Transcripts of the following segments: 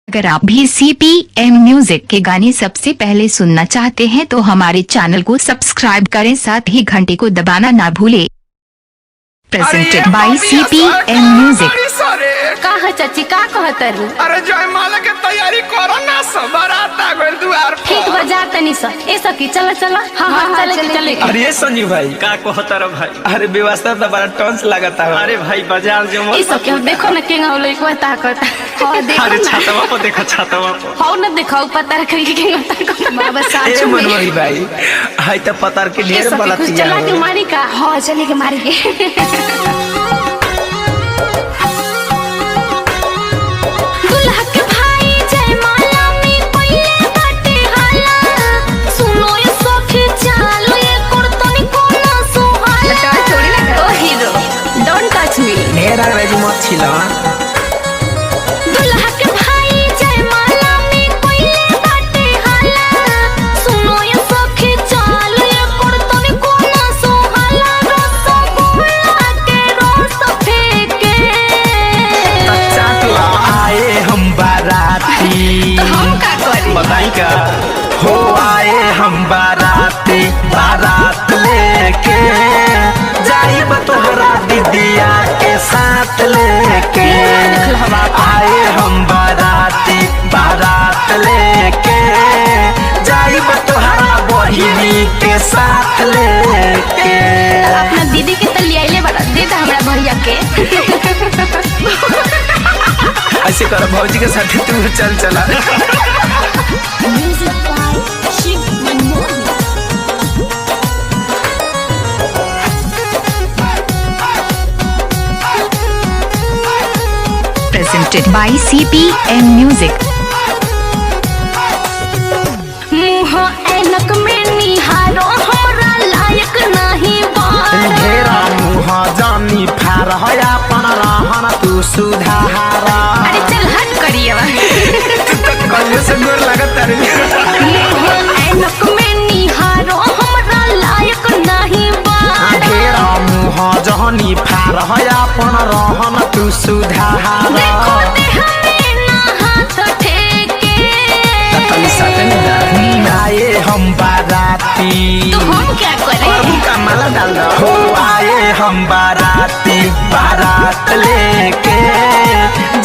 अगर आप भी CPM म्यूजिक के गाने सबसे पहले सुनना चाहते हैं तो हमारे चैनल को सब्सक्राइब करें, साथ ही घंटे को दबाना ना भूलें। Presented by CPM music. का चाची का कहतर? अरे जयमाला के तैयारी करो ना, सब बारात आ गइल दुआर पर। ठीक बजा तनी सा ए सखी चला चला। हां चले। अरे संजीव भाई का कहतर भाई? अरे व्यवस्था तो बड़ा टॉन्स लगता है। अरे भाई बाजार जो ए सखी देखो ना केंगा होले को ताकत। हां देखो अरे ना छातवा पर देखो छातवा पर। हां ना देखो पता रख के केंगा ताकत। बाबा ए साच में मनोहरी भाई हाय तो पतार के ए ढेर सखी कुछ बलतिया चला के मारी का। हां चले के मारी के। दुल्हा के भाई जयमाला में पहिले बाटे हाला। सुनो ये सखी चालो ये कुर्तनी कोना सुहाला। छोड़ी ना ओ हीरो डोंट टच मी। ढेर अंग्रेजी मत छिला। दुल्हा के भाई जयमाला में पहिले बाटे हाला। सुनो ये सखी चालो ये कुर्तनी कोना सुहाला। रसगुल्ला के रस फेंके। अच्छा तो आए हम बाराती। हम का करी? बताई का हो आए हम बाराती, बारात लेके जाइब तोहरा दीदिया के साथ लेके। आए हम बाराती, बारात लेके जाइब तोहरा बहिनी के साथ लेके। अपना दीदी के तली आइले बड़ा दे दा हमरा भैया के। ऐसे कर भौजी के साथ तू चल चला। Presented by CPM music. मुँह ऐनक में निहारो हमरा लायक नहीं बार। ढेरा मुँह जानी फार है अपन रहन तू सुधारा। अरे चल हट करिए कल से गोर लगता रे। मुँह ऐनक में निहारो हमरा लायक नहीं बार। ढेरा मुँह जहनी फार है अपन रहन तू सुधारा। देखो देह में ना हाथ ठेके। आए हम बाराती, तो हम क्या करें? का माला डाल दो। हो आए हम बाराती, बारात लेके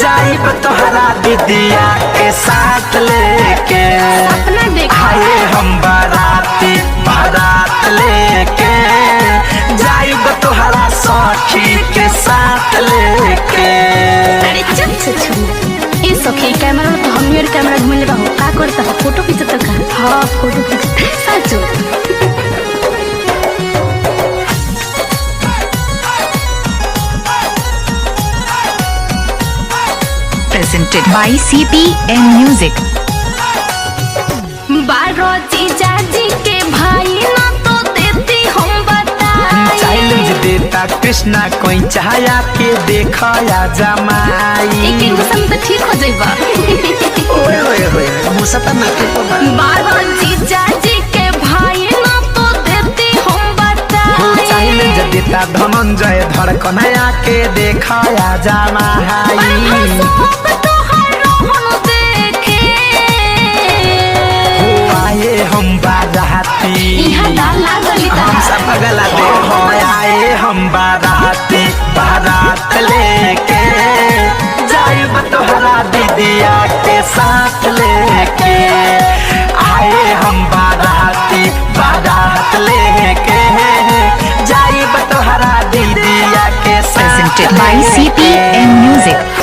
जाइब तोहरा दीदिया के साथ लेके। अपना देखो आए हम बाराती, बारात लेके जाइब तोहरा सखी के साथ लेके। अरे चल छू ए सखी कैमरा तो हम मेरे कैमरा घुमले बाहु का करता है? फोटो खींचता का? हां फोटो खींचता साचो। Presented by CPM music. बारो जीजा जी के भाई ना तो देती हम बताई। चैलेंज देता कृष्णा कोई चाहया के देखया जमाई। एक एक सम तो ठीक हो जाइबा। ओए ओए ओए मुसता ना के पबा। बारो जीजा जी के भाई ना तो देती हम हो बताई। चैलेंज देता धनंजय धड़कनया के देखया जमाई। सब तोहर रोहन देखे। हो आए हम बाराती, इहाँ डाल लागली हम सब गला दे। हो आए हम बाराती, बारात लेके जाइब तोहरा दीदिया के साथ लेके। आए हम बाराती, बारात लेके जाइब तोहरा दीदिया के साथ प्रेजेंटेड बाय लेके। CPM music.